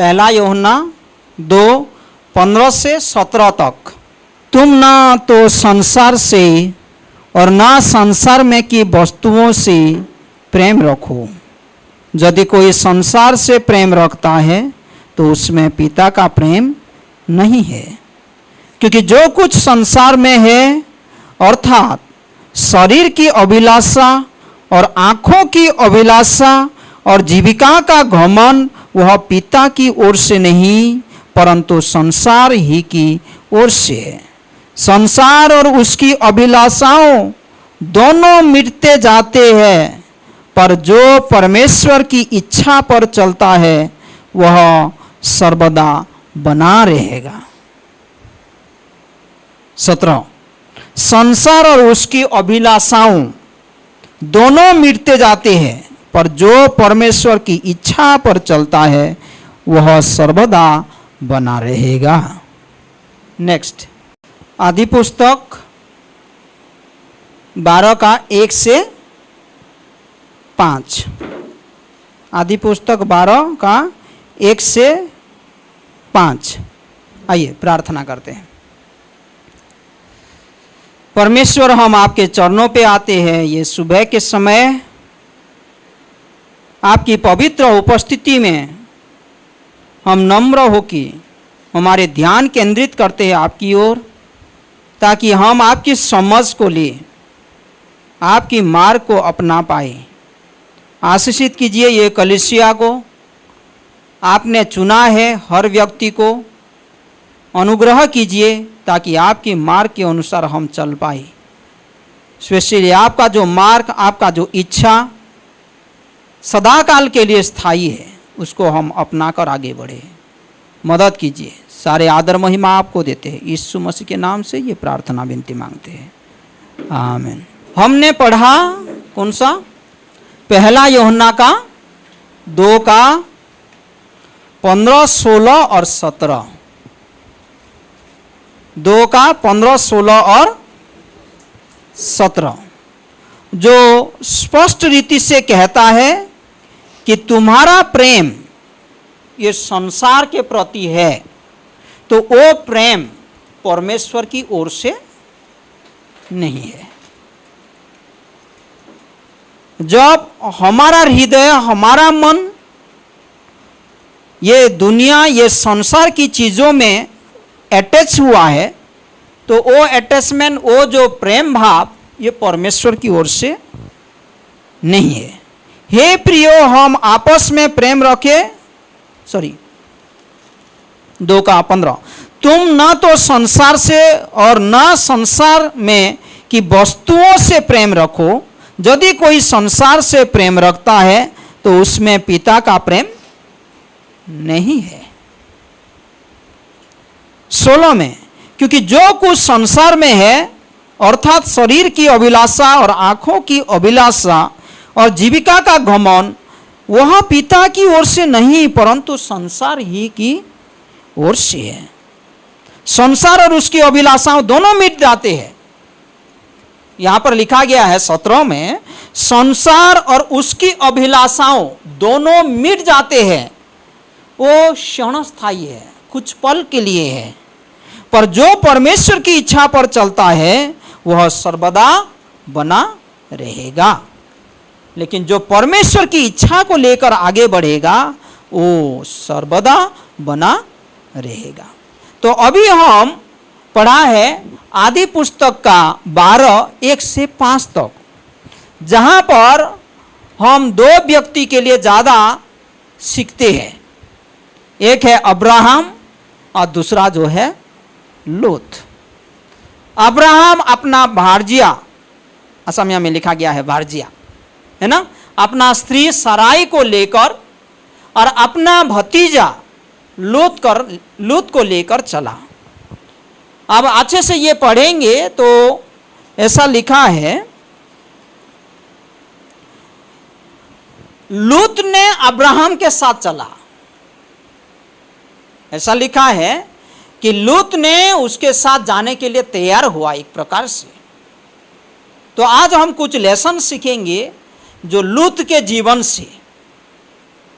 पहला यूहन्ना 2:15 से 17 तक। तुम ना तो संसार से और ना संसार में की वस्तुओं से प्रेम रखो। यदि कोई संसार से प्रेम रखता है तो उसमें पिता का प्रेम नहीं है, क्योंकि जो कुछ संसार में है अर्थात शरीर की अभिलाषा और आँखों की अभिलाषा और जीविका का घमंड, वह पिता की ओर से नहीं परंतु संसार ही की ओर से है। संसार और उसकी अभिलाषाओं दोनों मिटते जाते हैं, पर जो परमेश्वर की इच्छा पर चलता है वह सर्वदा बना रहेगा। 17 संसार और उसकी अभिलाषाओं दोनों मिटते जाते हैं, पर जो परमेश्वर की इच्छा पर चलता है वह सर्वदा बना रहेगा। नेक्स्ट, आदि पुस्तक 12 का 1 से 5। आदि पुस्तक 12 का 1 से 5। आइए प्रार्थना करते हैं। परमेश्वर, हम आपके चरणों पे आते हैं ये सुबह के समय, आपकी पवित्र उपस्थिति में हम नम्र होकर हमारे ध्यान केंद्रित करते हैं आपकी ओर, ताकि हम आपकी समझ को ले, आपकी मार्ग को अपना पाए। आशीषित कीजिए ये कलीसिया को, आपने चुना है हर व्यक्ति को, अनुग्रह कीजिए ताकि आपकी मार्ग के अनुसार हम चल पाए। स्पेशली आपका जो मार्ग, आपका जो इच्छा सदाकाल के लिए स्थायी है, उसको हम अपना कर आगे बढ़े। मदद कीजिए। सारे आदर महिमा आपको देते हैं, यीशु मसीह के नाम से ये प्रार्थना विनती मांगते हैं, आमीन। हमने पढ़ा कौन सा? पहला यूहन्ना का 2 का 15, 16 और 17। 2 का 15, 16 और 17 जो स्पष्ट रीति से कहता है कि तुम्हारा प्रेम ये संसार के प्रति है तो वो प्रेम परमेश्वर की ओर से नहीं है। जब हमारा हृदय, हमारा मन ये दुनिया, ये संसार की चीज़ों में अटैच हुआ है तो वो अटैचमेंट, वो जो प्रेम भाव ये परमेश्वर की ओर से नहीं है। हे प्रियो, हम आपस में प्रेम रखें। 2 का 15 तुम न तो संसार से और न संसार में की वस्तुओं से प्रेम रखो। यदि कोई संसार से प्रेम रखता है तो उसमें पिता का प्रेम नहीं है। 16 में, क्योंकि जो कुछ संसार में है अर्थात शरीर की अभिलाषा और आंखों की अभिलाषा और जीविका का घमंड, वह पिता की ओर से नहीं परंतु संसार ही की ओर से है। संसार और उसकी अभिलाषाओं दोनों मिट जाते हैं। यहां पर लिखा गया है 17 में, संसार और उसकी अभिलाषाओं दोनों मिट जाते हैं। वो क्षणस्थायी है, कुछ पल के लिए है, पर जो परमेश्वर की इच्छा पर चलता है वह सर्वदा बना रहेगा। लेकिन जो परमेश्वर की इच्छा को लेकर आगे बढ़ेगा वो सर्वदा बना रहेगा। तो अभी हम पढ़ा है आदि पुस्तक का 12, 1 से 5 तक, जहां पर हम 2 व्यक्ति के लिए ज़्यादा सीखते हैं। एक है अब्राहम और दूसरा जो है लूत। अब्राहम अपना भार्जिया, असमिया में लिखा गया है भार्जिया, है ना, अपना स्त्री सराई को लेकर और अपना भतीजा लूत को लेकर चला। अब अच्छे से ये पढ़ेंगे तो ऐसा लिखा है, लूत ने अब्राहम के साथ चला। ऐसा लिखा है कि लूत ने उसके साथ जाने के लिए तैयार हुआ एक प्रकार से। तो आज हम कुछ लेसन सीखेंगे जो लूत के जीवन से,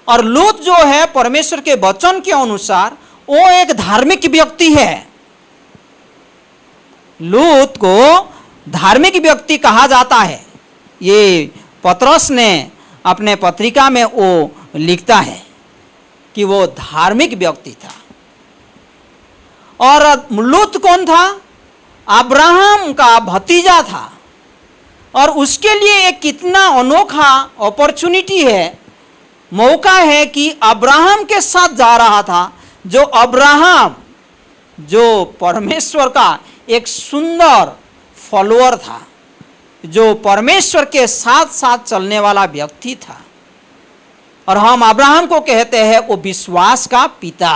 और लूत जो है परमेश्वर के वचन के अनुसार वो एक धार्मिक व्यक्ति है। लूत को धार्मिक व्यक्ति कहा जाता है। ये पतरस ने अपने पत्रिका में वो लिखता है कि वो धार्मिक व्यक्ति था। और लूत कौन था? अब्राहम का भतीजा था। और उसके लिए एक कितना अनोखा अपॉर्चुनिटी है, मौका है कि अब्राहम के साथ जा रहा था। जो अब्राहम जो परमेश्वर का एक सुंदर फॉलोअर था, जो परमेश्वर के साथ साथ चलने वाला व्यक्ति था। और हम अब्राहम को कहते हैं वो विश्वास का पिता,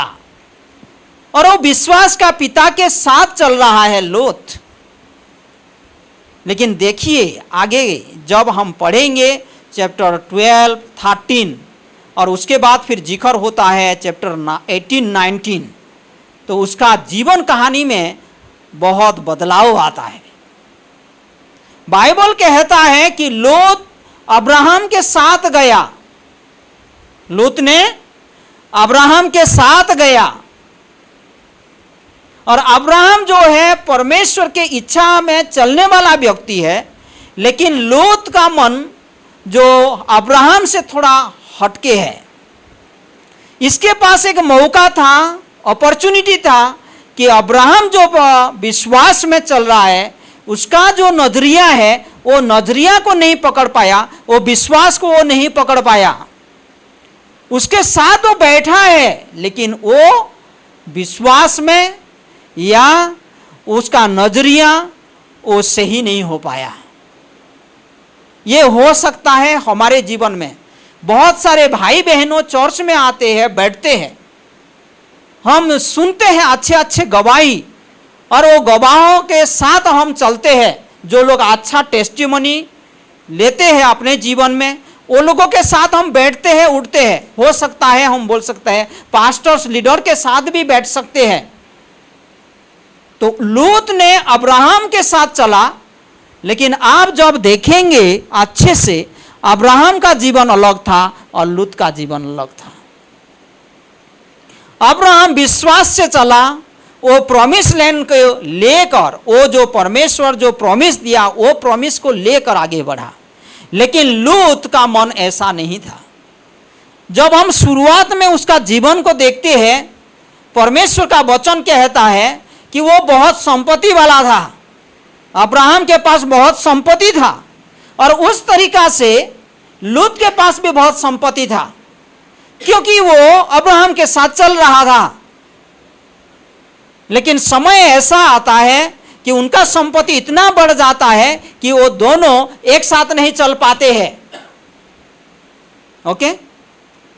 और वो विश्वास का पिता के साथ चल रहा है लूत। लेकिन देखिए आगे जब हम पढ़ेंगे चैप्टर 12, 13 और उसके बाद फिर जिक्र होता है चैप्टर 18, 19, तो उसका जीवन कहानी में बहुत बदलाव आता है। बाइबल कहता है कि लूत अब्राहम के साथ गया। लूत ने अब्राहम के साथ गया। और अब्राहम जो है परमेश्वर के इच्छा में चलने वाला व्यक्ति है, लेकिन लूत का मन जो अब्राहम से थोड़ा हटके है। इसके पास एक मौका था, अपॉर्चुनिटी था कि अब्राहम जो विश्वास में चल रहा है उसका जो नजरिया है वो नजरिया को नहीं पकड़ पाया, वो विश्वास को वो नहीं पकड़ पाया। उसके साथ वो बैठा है लेकिन वो विश्वास में या उसका नजरिया वो सही नहीं हो पाया। ये हो सकता है हमारे जीवन में। बहुत सारे भाई बहनों चर्च में आते हैं, बैठते हैं, हम सुनते हैं अच्छे अच्छे गवाही, और वो गवाहों के साथ हम चलते हैं। जो लोग अच्छा टेस्टिमनी लेते हैं अपने जीवन में, वो लोगों के साथ हम बैठते हैं, उठते हैं। हो सकता है हम बोल सकते हैं पास्टर्स, लीडर के साथ भी बैठ सकते हैं। तो लूत ने अब्राहम के साथ चला, लेकिन आप जब देखेंगे अच्छे से अब्राहम का जीवन अलग था और लूत का जीवन अलग था। अब्राहम विश्वास से चला, वो प्रॉमिस लैंड को लेकर, वो जो परमेश्वर जो प्रॉमिस दिया वो प्रॉमिस को लेकर आगे बढ़ा। लेकिन लूत का मन ऐसा नहीं था। जब हम शुरुआत में उसका जीवन को देखते हैं, परमेश्वर का वचन कहता है कि वो बहुत संपत्ति वाला था। अब्राहम के पास बहुत संपत्ति था, और उस तरीका से लूत के पास भी बहुत संपत्ति था, क्योंकि वो अब्राहम के साथ चल रहा था। लेकिन समय ऐसा आता है कि उनका संपत्ति इतना बढ़ जाता है कि वो दोनों एक साथ नहीं चल पाते हैं। ओके,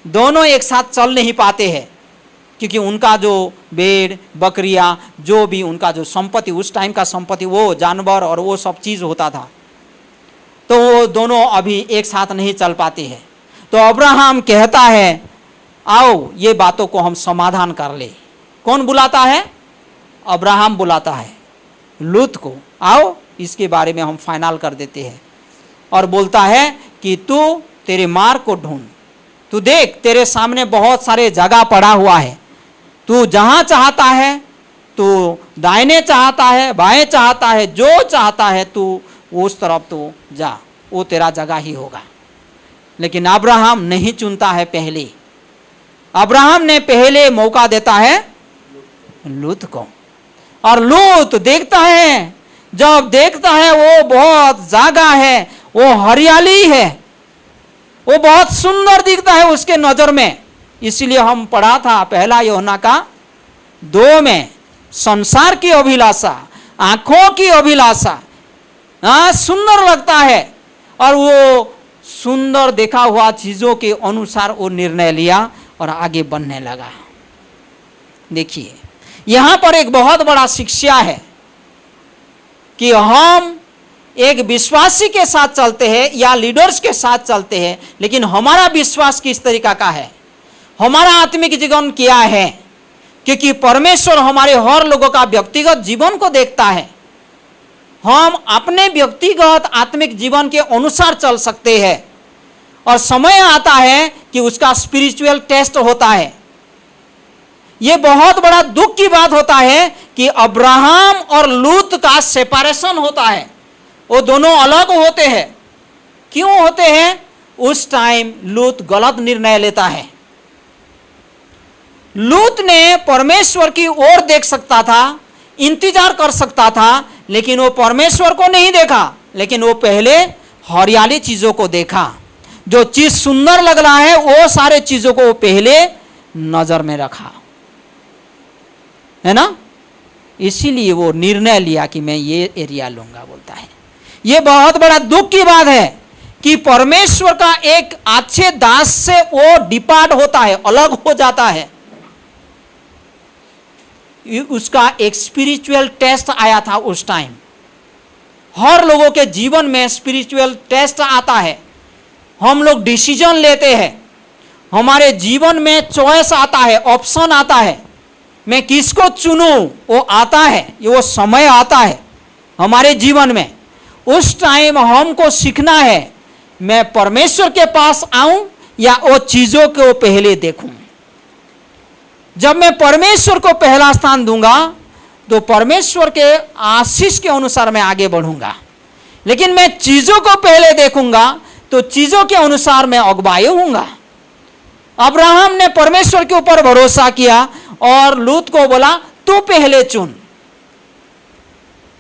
दोनों एक साथ चल नहीं पाते हैं, क्योंकि उनका जो भेड़ बकरियां, जो भी उनका जो संपत्ति, उस टाइम का संपत्ति, वो जानवर और वो सब चीज होता था, तो वो दोनों अभी एक साथ नहीं चल पाते हैं। तो अब्राहम कहता है आओ ये बातों को हम समाधान कर ले। कौन बुलाता है? अब्राहम बुलाता है लूत को, आओ इसके बारे में हम फाइनल कर देते हैं। और बोलता है कि तू तेरे मार्ग को ढूंढ, तू देख तेरे सामने बहुत सारे जगह पड़ा हुआ है, तू जहां चाहता है, तू दाहिने चाहता है, बाएं चाहता है, जो चाहता है तू उस तरफ तू जा, वो तेरा जगह ही होगा। लेकिन अब्राहम नहीं चुनता है पहले। अब्राहम ने पहले मौका देता है लूत को। और लूत देखता है, जब देखता है वो बहुत जगह है, वो हरियाली है, वो बहुत सुंदर दिखता है उसके नजर में। इसलिए हम पढ़ा था पहला यूहन्ना का 2 में, संसार की अभिलाषा, आंखों की अभिलाषा, सुंदर लगता है, और वो सुंदर देखा हुआ चीजों के अनुसार वो निर्णय लिया और आगे बढ़ने लगा। देखिए यहां पर एक बहुत बड़ा शिक्षा है कि हम एक विश्वासी के साथ चलते हैं या लीडर्स के साथ चलते हैं, लेकिन हमारा विश्वास किस तरीका का है, हमारा आत्मिक जीवन क्या है, क्योंकि परमेश्वर हमारे हर लोगों का व्यक्तिगत जीवन को देखता है। हम अपने व्यक्तिगत आत्मिक जीवन के अनुसार चल सकते हैं, और समय आता है कि उसका स्पिरिचुअल टेस्ट होता है। ये बहुत बड़ा दुख की बात होता है कि अब्राहम और लूत का सेपरेशन होता है, वो दोनों अलग होते हैं। क्यों होते हैं? उस टाइम लूत गलत निर्णय लेता है। लूत ने परमेश्वर की ओर देख सकता था, इंतजार कर सकता था, लेकिन वो परमेश्वर को नहीं देखा, लेकिन वो पहले हरियाली चीजों को देखा। जो चीज सुंदर लग रहा है वो सारे चीजों को वो पहले नजर में रखा, है ना। इसीलिए वो निर्णय लिया कि मैं ये एरिया लूंगा, बोलता है। ये बहुत बड़ा दुख की बात है कि परमेश्वर का एक अच्छे दास से वो डिपार्ट होता है, अलग हो जाता है। उसका एक स्पिरिचुअल टेस्ट आया था उस टाइम। हर लोगों के जीवन में स्पिरिचुअल टेस्ट आता है। हम लोग डिसीजन लेते हैं, हमारे जीवन में चॉइस आता है, ऑप्शन आता है, मैं किसको चुनूं, वो आता है, ये वो समय आता है हमारे जीवन में। उस टाइम हमको सीखना है, मैं परमेश्वर के पास आऊं या वो चीजों को पहले देखूं। जब मैं परमेश्वर को पहला स्थान दूंगा तो परमेश्वर के आशीष के अनुसार मैं आगे बढ़ूंगा, लेकिन मैं चीजों को पहले देखूंगा तो चीजों के अनुसार मैं अगुवाई होऊंगा। अब्राहम ने परमेश्वर के ऊपर भरोसा किया और लूत को बोला तू पहले चुन,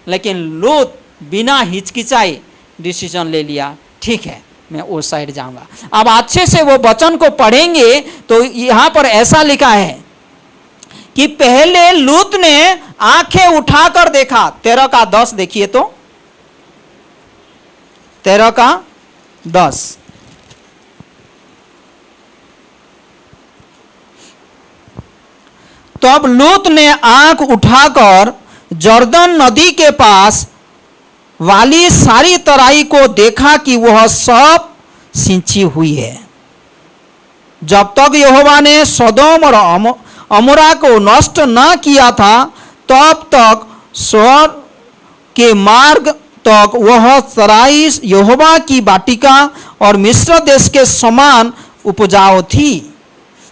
लेकिन लूत बिना हिचकिचाई डिसीजन ले लिया, ठीक है मैं उस साइड जाऊंगा। अब अच्छे से वो वचन को पढ़ेंगे तो यहां पर ऐसा लिखा है कि पहले लूत ने आंखें उठाकर देखा। 13:10 देखिए तो, 13:10। तब लूत ने आंख उठाकर जर्दन नदी के पास वाली सारी तराई को देखा कि वह सब सिंची हुई है। जब तक यहोवा ने सदोम और अमोरा को नष्ट न किया था तब तक स्वर्ग के मार्ग तक वह तराई यहोवा की वाटिका और मिस्र देश के समान उपजाऊ थी।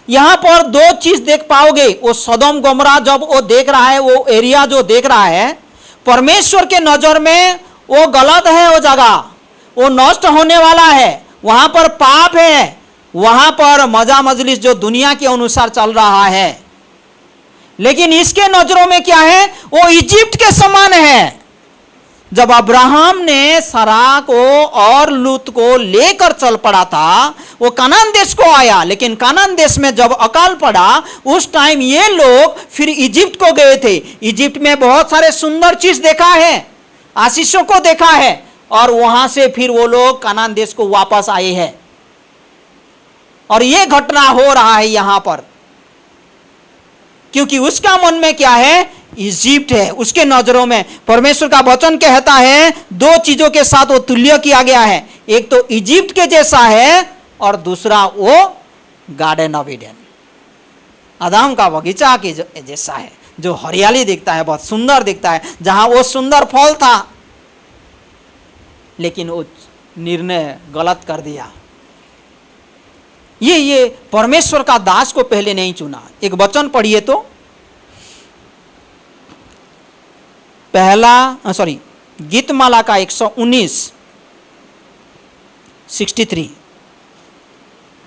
यहाँ पर दो चीज देख पाओगे। वो सदोम गोमरा जब वो देख रहा है, वो एरिया जो देख रहा है, परमेश्वर के नजर में वो गलत है, वो जगह वो नष्ट होने वाला है, वहां पर पाप है, वहां पर मजा मजलिस जो दुनिया के अनुसार चल रहा है। लेकिन इसके नजरों में क्या है? वो इजिप्ट के समान है। जब अब्राहम ने सरा को और लूत को लेकर चल पड़ा था, वो कनान देश को आया, लेकिन कनान देश में जब अकाल पड़ा उस टाइम ये लोग फिर इजिप्ट को गए थे। इजिप्ट में बहुत सारे सुंदर चीज देखा है, आशीषों को देखा है, और वहां से फिर वो लोग कनान देश को वापस आए हैं। और ये घटना हो रहा है यहां पर, क्योंकि उसका मन में क्या है? इजिप्ट है। उसके नजरों में परमेश्वर का वचन कहता है दो चीजों के साथ वो तुल्य किया गया है, एक तो इजिप्ट के जैसा है और दूसरा वो गार्डन ऑफ ईडन, आदम का बगीचा के जैसा है, जो हरियाली दिखता है, बहुत सुंदर दिखता है, जहां वो सुंदर फल था, लेकिन वो निर्णय गलत कर दिया। ये परमेश्वर का दास को पहले नहीं चुना। एक वचन पढ़िए तो, गीतमाला का 119:63,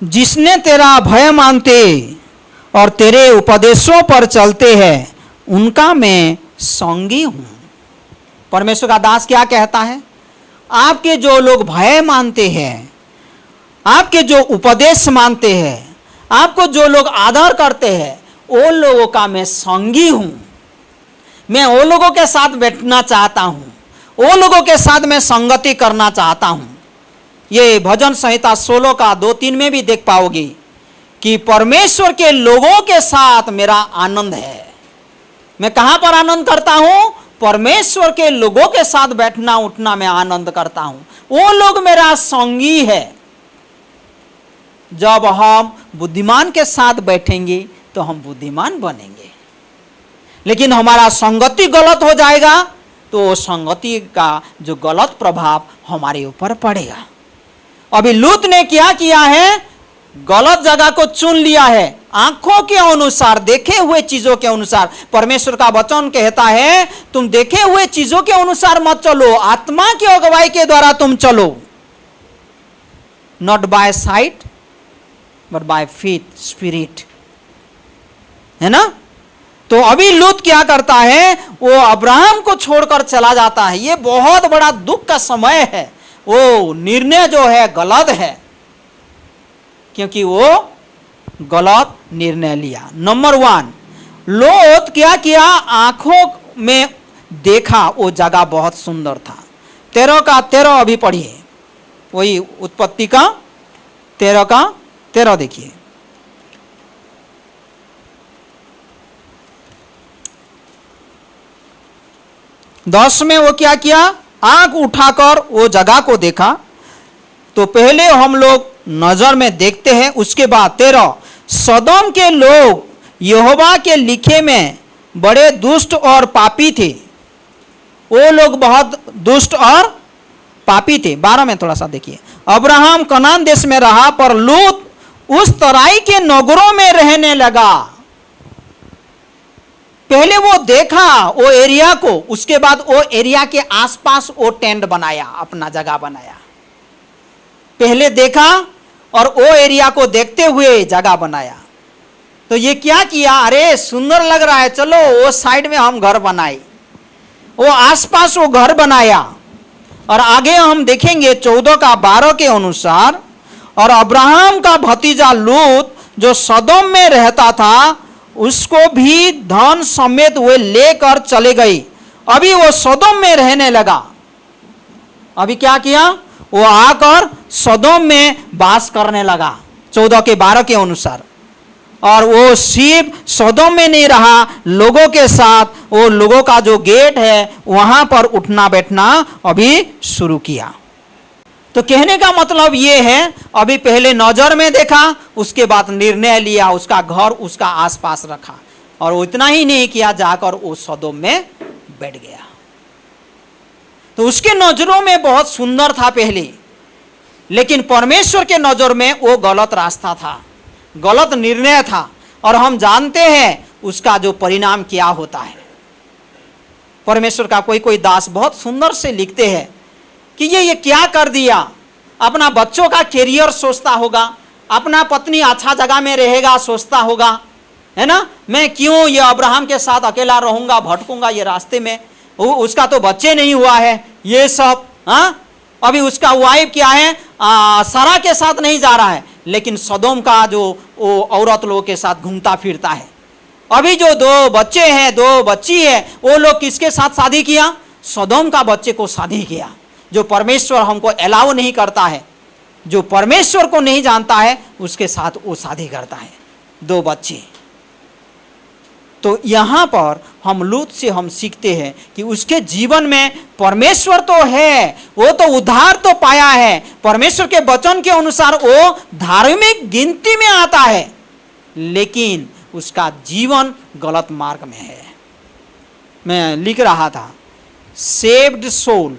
जिसने तेरा भय मानते और तेरे उपदेशों पर चलते हैं उनका मैं संगी हूं। परमेश्वर का दास क्या कहता है? आपके जो लोग भय मानते हैं, आपके जो उपदेश मानते हैं, आपको जो लोग आदर करते हैं, वो लोगों का मैं संगी हूं। मैं वो लोगों के साथ बैठना चाहता हूं, वो लोगों के साथ मैं संगति करना चाहता हूं। ये भजन संहिता 16:2-3 में भी देख पाओगे कि परमेश्वर के लोगों के साथ मेरा आनंद है। मैं कहां पर आनंद करता हूं? परमेश्वर के लोगों के साथ बैठना उठना मैं आनंद करता हूं। वो लोग मेरा संगी है। जब हम बुद्धिमान के साथ बैठेंगे तो हम बुद्धिमान बनेंगे, लेकिन हमारा संगति गलत हो जाएगा तो संगति का जो गलत प्रभाव हमारे ऊपर पड़ेगा। अभी लूत ने क्या किया है? गलत जगह को चुन लिया है, आंखों के अनुसार, देखे हुए चीजों के अनुसार। परमेश्वर का वचन कहता है तुम देखे हुए चीजों के अनुसार मत चलो, आत्मा की अगुवाई के द्वारा तुम चलो। Not by sight but by faith spirit, है ना। तो अभी लूत क्या करता है, वो अब्राहम को छोड़कर चला जाता है। ये बहुत बड़ा दुख का समय है। वो निर्णय जो है गलत है, क्योंकि वो गलत निर्णय लिया। नंबर 1, लूत क्या किया, आंखों में देखा वो जगह बहुत सुंदर था। 13 का 13 अभी पढ़िए, वही उत्पत्ति का 13 का 13 देखिए। दस में वो क्या किया, आंख उठाकर वो जगह को देखा। तो पहले हम लोग नजर में देखते हैं, उसके बाद 13, सदोम के लोग यहोवा के लिखे में बड़े दुष्ट और पापी थे। वो लोग बहुत दुष्ट और पापी थे। 12 में थोड़ा सा देखिए, अब्राहम कनान देश में रहा, पर लूत उस तराई के नगरों में रहने लगा। पहले वो देखा वो एरिया को, उसके बाद वो एरिया के आसपास वो टेंट बनाया, अपना जगह बनाया। पहले देखा और वो एरिया को देखते हुए जगह बनाया। तो ये क्या किया, अरे सुंदर लग रहा है, चलो वो साइड में हम घर बनाए, वो आसपास वो घर बनाया। और आगे हम देखेंगे 14 का 12 के अनुसार, और अब्राहम का भतीजा लूत जो सदोम में रहता था, उसको भी धन समेत वे लेकर चले गई। अभी वो सदोम में रहने लगा। अभी क्या किया, वो आकर सदोम में वास करने लगा 14 के 12 के अनुसार। और वो सिर्फ सदोम में नहीं रहा, लोगों के साथ वो लोगों का जो गेट है वहां पर उठना बैठना अभी शुरू किया। तो कहने का मतलब ये है, अभी पहले नजर में देखा, उसके बाद निर्णय लिया, उसका घर उसका आसपास रखा। और वो इतना ही नहीं किया, जाकर वो सदोम में बैठ गया। तो उसके नजरों में बहुत सुंदर था पहले, लेकिन परमेश्वर के नजर में वो गलत रास्ता था, गलत निर्णय था। और हम जानते हैं उसका जो परिणाम क्या होता है। परमेश्वर का कोई कोई दास बहुत सुंदर से लिखते हैं कि ये क्या कर दिया, अपना बच्चों का कैरियर सोचता होगा, अपना पत्नी अच्छा जगह में रहेगा सोचता होगा, है ना। मैं क्यों ये अब्राहम के साथ अकेला रहूंगा, भटकूंगा ये रास्ते में, उसका तो बच्चे नहीं हुआ है, ये सब। हाँ, अभी उसका वाइफ क्या है, सारा के साथ नहीं जा रहा है, लेकिन सदोम का जो वो औरत लोगों के साथ घूमता फिरता है। अभी जो 2 बच्चे हैं, 2 बच्ची है, वो लोग किसके साथ शादी किया, सदोम का बच्चे को शादी किया। जो परमेश्वर हमको अलाउ नहीं करता है, जो परमेश्वर को नहीं जानता है, उसके साथ वो शादी करता है, 2 बच्चे। तो यहाँ पर हम लूत से हम सीखते हैं कि उसके जीवन में परमेश्वर तो है, वो तो उद्धार तो पाया है, परमेश्वर के वचन के अनुसार वो धार्मिक गिनती में आता है, लेकिन उसका जीवन गलत मार्ग में है। मैं लिख रहा था, सेव्ड सोल,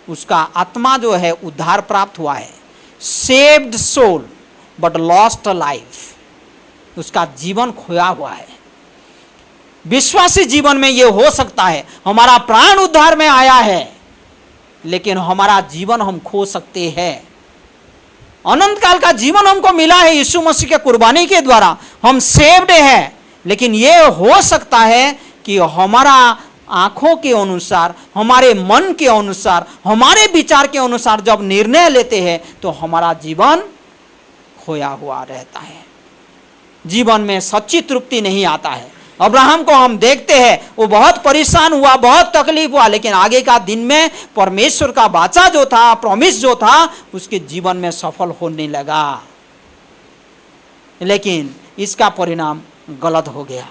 उसका आत्मा जो है उद्धार प्राप्त हुआ है, saved soul but lost life, उसका जीवन खोया हुआ है। विश्वासी जीवन में यह हो सकता है, हमारा प्राण उद्धार में आया है, लेकिन हमारा जीवन हम खो सकते हैं। अनंत काल का जीवन हमको मिला है यीशु मसीह के कुर्बानी के द्वारा, हम सेव्ड हैं, लेकिन यह हो सकता है कि हमारा आंखों के अनुसार, हमारे मन के अनुसार, हमारे विचार के अनुसार जब निर्णय लेते हैं तो हमारा जीवन खोया हुआ रहता है, जीवन में सच्ची तृप्ति नहीं आता है। अब्राहम को हम देखते हैं, वो बहुत परेशान हुआ, बहुत तकलीफ हुआ, लेकिन आगे का दिन में परमेश्वर का वाचा जो था, प्रॉमिस जो था, उसके जीवन में सफल होने लगा। लेकिन इसका परिणाम गलत हो गया।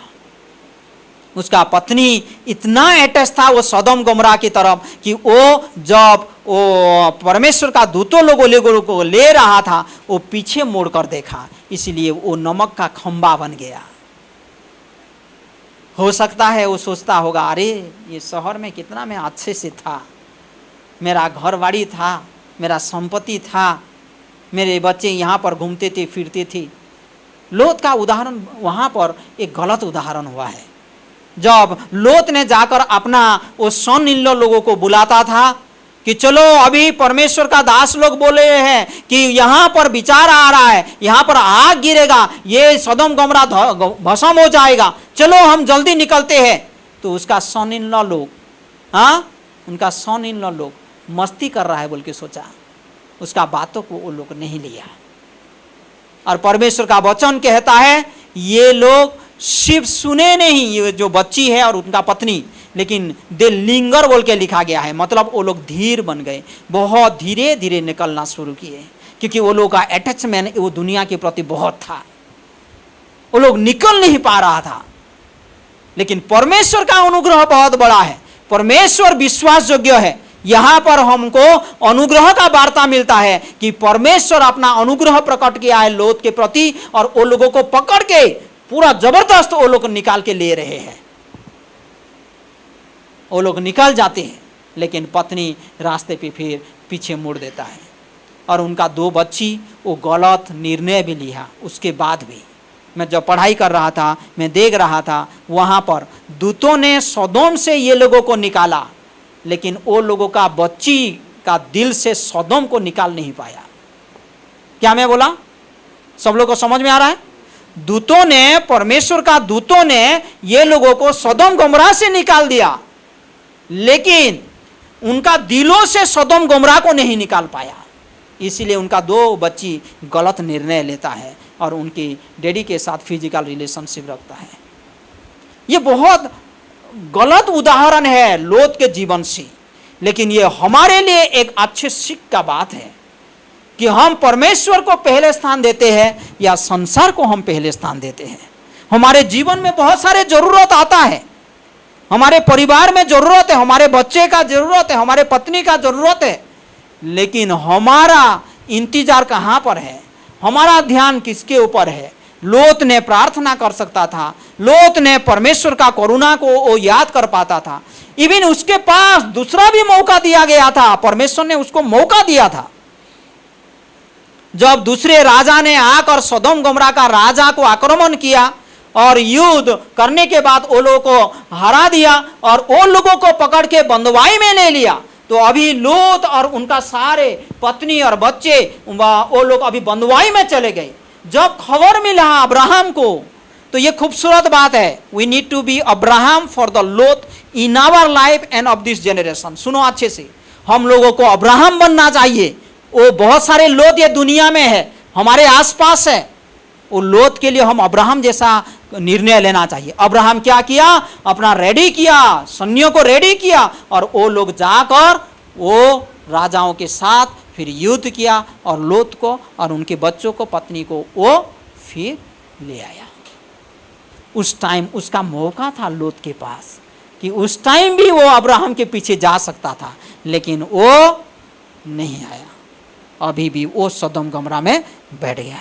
उसका पत्नी इतना अटैच था वो सदोम गोमरा की तरफ कि वो जब वो परमेश्वर का दूतों लोगों को ले रहा था, वो पीछे मुड़कर देखा, इसलिए वो नमक का खंबा बन गया। हो सकता है वो सोचता होगा, अरे ये शहर में कितना मैं अच्छे से था, मेरा घर बाड़ी था, मेरा संपत्ति था, मेरे बच्चे यहाँ पर घूमते थे फिरते थे। लोत का उदाहरण वहाँ पर एक गलत उदाहरण हुआ है। जब लोत ने जाकर अपना वो सन इन लोगों को बुलाता था कि चलो अभी परमेश्वर का दास लोग बोले हैं कि यहाँ पर विचार आ रहा है, यहाँ पर आग गिरेगा, ये सदोम गमरा भस्म हो जाएगा, चलो हम जल्दी निकलते हैं। तो उसका सन इन लॉ लोग, हाँ, उनका सन इन लॉ लोग मस्ती कर रहा है बोल के सोचा, उसका बातों को वो लोग नहीं लिया। और परमेश्वर का वचन कहता है ये लोग सिर्फ सुने नहीं, ये जो बच्ची है और उनका पत्नी, लेकिन दे लिंगर बोल के लिखा गया है, मतलब वो लोग धीर बन गए, बहुत धीरे धीरे निकलना शुरू किए, क्योंकि वो लोग का अटैचमेंट वो दुनिया के प्रति बहुत था, वो लोग निकल नहीं पा रहा था। लेकिन परमेश्वर का अनुग्रह बहुत बड़ा है, परमेश्वर विश्वास योग्य है। यहाँ पर हमको अनुग्रह का वार्ता मिलता है कि परमेश्वर अपना अनुग्रह प्रकट किया है लोत के प्रति, और वो लोगों को पकड़ के पूरा जबरदस्त वो लोग निकाल के ले रहे हैं। वो लोग निकल जाते हैं, लेकिन पत्नी रास्ते पे फिर पीछे मुड़ देता है, और उनका 2 बच्ची वो गलत निर्णय भी लिया। उसके बाद भी मैं जब पढ़ाई कर रहा था, मैं देख रहा था वहाँ पर दूतों ने सदोम से ये लोगों को निकाला, लेकिन वो लोगों का बच्ची का दिल से सदोम को निकाल नहीं पाया। क्या मैं बोला? सब लोगों को समझ में आ रहा है? दूतों ने, परमेश्वर का दूतों ने ये लोगों को सदोम गमरा से निकाल दिया, लेकिन उनका दिलों से सदोम गमरा को नहीं निकाल पाया। इसीलिए उनका 2 बच्ची गलत निर्णय लेता है और उनकी डैडी के साथ फिजिकल रिलेशनशिप रखता है। ये बहुत गलत उदाहरण है लोत के जीवन से, लेकिन ये हमारे लिए एक अच्छे सीख का बात है कि हम परमेश्वर को पहले स्थान देते हैं या संसार को हम पहले स्थान देते हैं। हमारे जीवन में बहुत सारे जरूरत आता है, हमारे परिवार में जरूरत है, हमारे बच्चे का जरूरत है, हमारे पत्नी का जरूरत है, लेकिन हमारा इंतजार कहाँ पर है, हमारा ध्यान किसके ऊपर है? लोत ने प्रार्थना कर सकता था, लोत ने परमेश्वर का करुणा को वो याद कर पाता था। इवन उसके पास दूसरा भी मौका दिया गया था, परमेश्वर ने उसको मौका दिया था। जब दूसरे राजा ने आकर सदोम गमरा का राजा को आक्रमण किया और युद्ध करने के बाद वो लोगों को हरा दिया और वो लोगों को पकड़ के बंदवाई में ले लिया, तो अभी लोत और उनका सारे पत्नी और बच्चे वो लोग अभी बंदवाई में चले गए। जब खबर मिला अब्राहम को, तो ये खूबसूरत बात है, we need to be Abraham for the Lot in our life and of this generation. सुनो अच्छे से, हम लोगों को अब्राहम बनना चाहिए। वो बहुत सारे लोत ये दुनिया में है, हमारे आसपास है, वो लोत के लिए हम अब्राहम जैसा निर्णय लेना चाहिए। अब्राहम क्या किया? अपना रेडी किया, सैन्यों को रेडी किया, और वो लोग जाकर वो राजाओं के साथ फिर युद्ध किया और लोत को और उनके बच्चों को, पत्नी को वो फिर ले आया। उस टाइम उसका मौका था लोत के पास कि उस टाइम भी वो अब्राहम के पीछे जा सकता था, लेकिन वो नहीं आया। अभी भी वो सदोम गमरा में बैठ गया।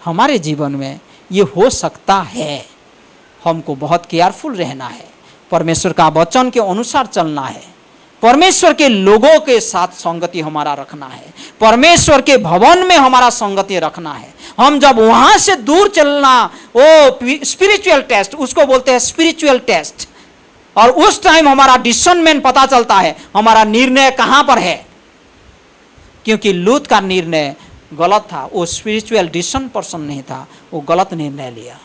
हमारे जीवन में ये हो सकता है, हमको बहुत केयरफुल रहना है, परमेश्वर का वचन के अनुसार चलना है, परमेश्वर के लोगों के साथ संगति हमारा रखना है, परमेश्वर के भवन में हमारा संगति रखना है। हम जब वहां से दूर चलना, वो स्पिरिचुअल टेस्ट, उसको बोलते हैं स्पिरिचुअल टेस्ट, और उस टाइम हमारा डिसीजन पता चलता है हमारा निर्णय कहां पर है। क्योंकि लूत का निर्णय गलत था, वो स्पिरिचुअल डिसीजन पर्सन नहीं था, वो गलत निर्णय लिया।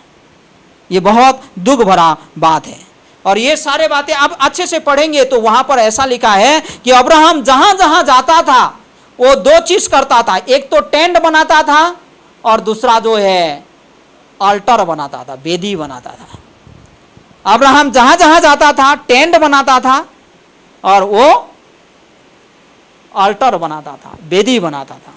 ये बहुत दुख भरा बात है। और ये सारे बातें आप अच्छे से पढ़ेंगे तो वहां पर ऐसा लिखा है कि अब्राहम जहां जहां जाता था वो 2 चीज करता था, एक तो टेंट बनाता था और दूसरा जो है अल्टर बनाता था, वेदी बनाता था। अब्राहम जहां जहां जाता था टेंट बनाता था और वो अल्टर बनाता था, वेदी बनाता था।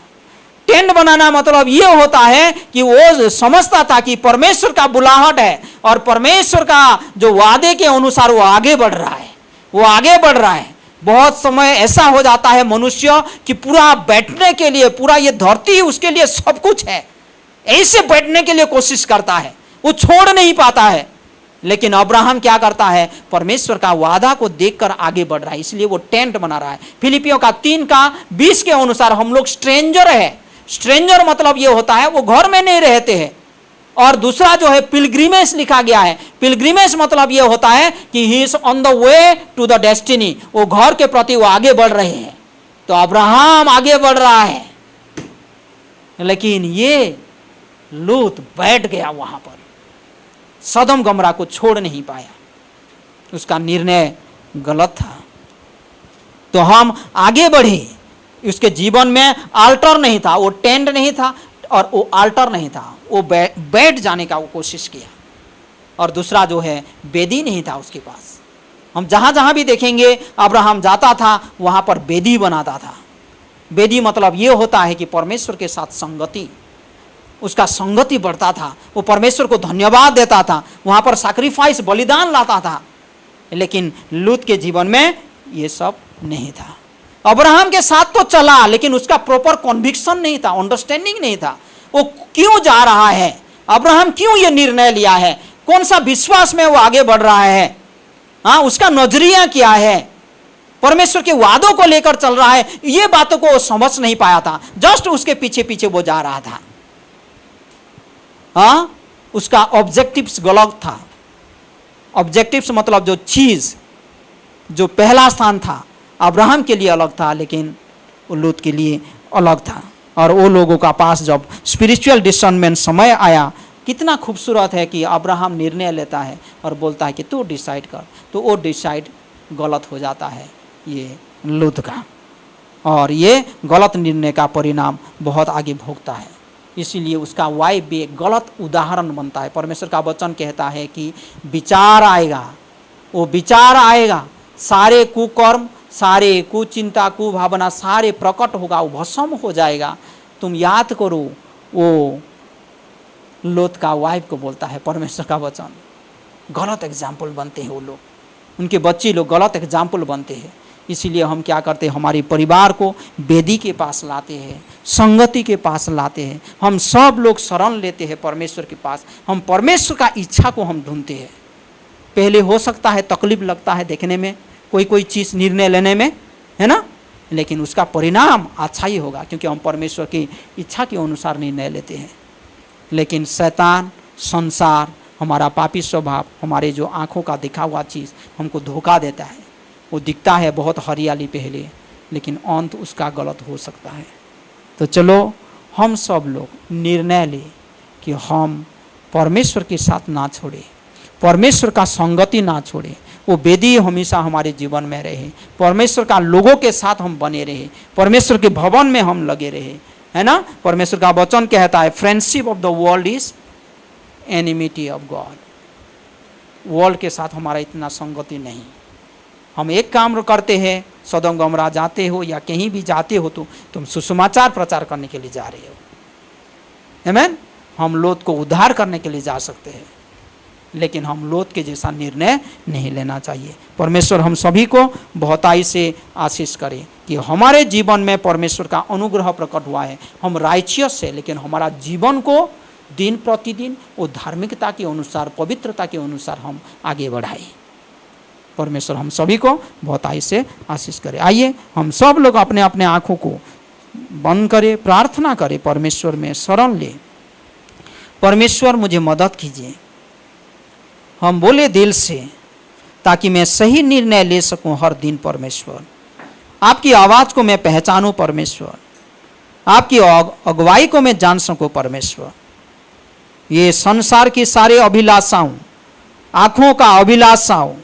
टेंट बनाना मतलब ये होता है कि वो समझता था कि परमेश्वर का बुलाहट है और परमेश्वर का जो वादे के अनुसार वो आगे बढ़ रहा है, वो आगे बढ़ रहा है। बहुत समय ऐसा हो जाता है मनुष्य कि पूरा बैठने के लिए, पूरा ये धरती उसके लिए सब कुछ है, ऐसे बैठने के लिए कोशिश करता है, वो छोड़ नहीं पाता है। लेकिन अब्राहम क्या करता है, परमेश्वर का वादा को देखकर आगे बढ़ रहा है, इसलिए वो टेंट बना रहा है। फिलिपियों का 3:20 के अनुसार हम लोग स्ट्रेंजर है। स्ट्रेंजर मतलब ये होता है वो घर में नहीं रहते हैं। और दूसरा जो है पिलग्रिमेज लिखा गया है। पिलग्रिमेज मतलब ये होता है कि he is on the way to the destiny, वो घर के प्रति वो आगे बढ़ रहे हैं। तो अब्राहम आगे बढ़ रहा है, लेकिन ये लूत बैठ गया वहां पर, सदम गमरा को छोड़ नहीं पाया, उसका निर्णय गलत था। तो हम आगे बढ़े, उसके जीवन में आल्टर नहीं था, वो टेंट नहीं था और वो आल्टर नहीं था, वो बैठ जाने का वो कोशिश किया। और दूसरा जो है बेदी नहीं था उसके पास। हम जहाँ जहाँ भी देखेंगे अब्राहम जाता था वहाँ पर बेदी बनाता था। बेदी मतलब ये होता है कि परमेश्वर के साथ संगति, उसका संगति बढ़ता था, वो परमेश्वर को धन्यवाद देता था, वहाँ पर सैक्रिफाइस बलिदान लाता था। लेकिन लूत के जीवन में ये सब नहीं था। अब्राहम के साथ तो चला, लेकिन उसका प्रॉपर कन्विक्शन नहीं था, अंडरस्टैंडिंग नहीं था। वो क्यों जा रहा है, अब्राहम क्यों ये निर्णय लिया है, कौन सा विश्वास में वो आगे बढ़ रहा है, हाँ, उसका नजरिया क्या है, परमेश्वर के वादों को लेकर चल रहा है, ये बातों को वो समझ नहीं पाया था। जस्ट उसके पीछे पीछे वो जा रहा था। हाँ, उसका ऑब्जेक्टिव्स गलत था। ऑब्जेक्टिव्स मतलब जो चीज, जो पहला स्थान था अब्राहम के लिए अलग था, लेकिन वो लूत के लिए अलग था। और वो लोगों का पास जब स्पिरिचुअल डिसर्नमेंट समय आया, कितना खूबसूरत है कि अब्राहम निर्णय लेता है और बोलता है कि तू डिसाइड कर, तो वो डिसाइड गलत हो जाता है ये लूत का, और ये गलत निर्णय का परिणाम बहुत आगे भोगता है। इसीलिए उसका वाइफ भी एक गलत उदाहरण बनता है। परमेश्वर का वचन कहता है कि विचार आएगा, वो विचार आएगा, सारे कुकर्म, सारे कुचिंता, कुभावना सारे प्रकट होगा, वो भस्म हो जाएगा। तुम याद करो, वो लोत का वाइफ को बोलता है परमेश्वर का वचन। गलत एग्जाम्पल बनते हैं वो लोग, उनके बच्चे लोग गलत एग्जाम्पल बनते हैं। इसीलिए हम क्या करते हैं, हमारे परिवार को वेदी के पास लाते हैं, संगति के पास लाते हैं। हम सब लोग शरण लेते हैं परमेश्वर के पास, हम परमेश्वर का इच्छा को हम ढूंढते हैं। पहले हो सकता है तकलीफ लगता है देखने में, कोई चीज़ निर्णय लेने में, है ना, लेकिन उसका परिणाम अच्छा ही होगा, क्योंकि हम परमेश्वर की इच्छा के अनुसार निर्णय लेते हैं। लेकिन शैतान, संसार, हमारा पापी स्वभाव, हमारे जो आँखों का दिखा हुआ चीज़ हमको धोखा देता है। वो दिखता है बहुत हरियाली पहले, लेकिन अंत उसका गलत हो सकता है। तो चलो हम सब लोग निर्णय लें कि हम परमेश्वर के साथ ना छोड़े, परमेश्वर का संगति ना छोड़े, वो वेदी हमेशा हमारे जीवन में रहे, परमेश्वर का लोगों के साथ हम बने रहे, परमेश्वर के भवन में हम लगे रहे, है ना। परमेश्वर का वचन कहता है friendship of the world is enmity of God. World के साथ हमारा इतना संगति नहीं। हम एक काम करते हैं, सदोम गमरा जाते हो या कहीं भी जाते हो तो तुम सुसमाचार प्रचार करने के लिए जा रहे हो, आमीन। हम लोत को उद्धार करने के लिए जा सकते हैं, लेकिन हम लोत के जैसा निर्णय नहीं लेना चाहिए। परमेश्वर हम सभी को बहुताई से आशीष करे कि हमारे जीवन में परमेश्वर का अनुग्रह प्रकट हुआ है। हम राइचियस है, लेकिन हमारा जीवन को दिन प्रतिदिन वो धार्मिकता के अनुसार, पवित्रता के अनुसार हम आगे बढ़ाएं। परमेश्वर हम सभी को बहुताई से आशीष करे। आइए हम सब लोग अपने अपने आँखों को बंद करें, प्रार्थना करें, परमेश्वर में शरण ले। परमेश्वर मुझे मदद कीजिए, हम बोले दिल से, ताकि मैं सही निर्णय ले सकूं हर दिन। परमेश्वर आपकी आवाज़ को मैं पहचानूं, परमेश्वर आपकी अगुवाई को मैं जान सकूं। परमेश्वर ये संसार की सारे अभिलाषाओं, आँखों का अभिलाषाओं,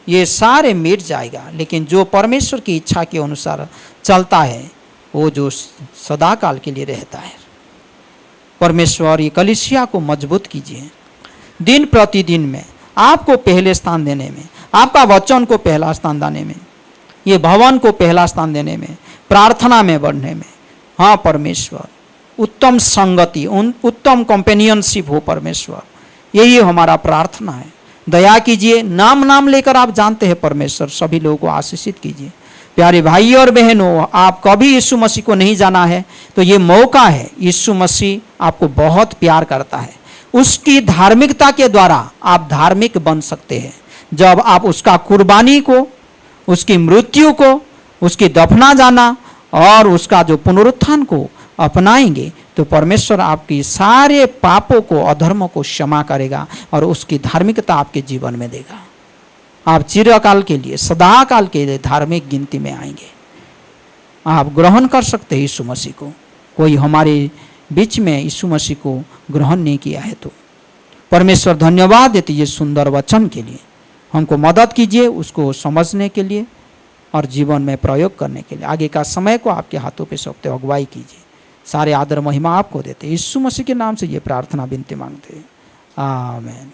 ये सारे मिट जाएगा, लेकिन जो परमेश्वर की इच्छा के अनुसार चलता है वो जो सदा काल के लिए रहता है। परमेश्वर ये कलीसिया को मजबूत कीजिए, दिन प्रतिदिन में आपको पहले स्थान देने में, आपका वचन को पहला स्थान देने में, ये भवन को पहला स्थान देने में, प्रार्थना में बढ़ने में। हाँ परमेश्वर, उत्तम संगति, उत्तम कंपेनियनशिप हो परमेश्वर, यही हमारा प्रार्थना है। दया कीजिए, नाम नाम लेकर आप जानते हैं परमेश्वर, सभी लोगों को आशीषित कीजिए। प्यारे भाई और बहनों, आप कभी यीशु मसीह को नहीं जाना है तो ये मौका है। यीशु मसीह आपको बहुत प्यार करता है, उसकी धार्मिकता के द्वारा आप धार्मिक बन सकते हैं। जब आप उसका कुर्बानी को, उसकी मृत्यु को, उसकी दफना जाना और उसका जो पुनरुत्थान को अपनाएंगे तो परमेश्वर आपकी सारे पापों को, अधर्मों को क्षमा करेगा और उसकी धार्मिकता आपके जीवन में देगा। आप चिरकाल के लिए, सदाकाल के लिए धार्मिक गिनती में आएंगे। आप ग्रहण कर सकते हैं यीशु मसीह को। कोई हमारे बीच में यीशु मसीह को ग्रहण नहीं किया है तो परमेश्वर धन्यवाद देते ये सुंदर वचन के लिए। हमको मदद कीजिए उसको समझने के लिए और जीवन में प्रयोग करने के लिए। आगे का समय को आपके हाथों पे सौंपते अगुवाई कीजिए। सारे आदर महिमा आपको देते यीशु मसीह के नाम से ये प्रार्थना विनती मांगते हैं, आमीन।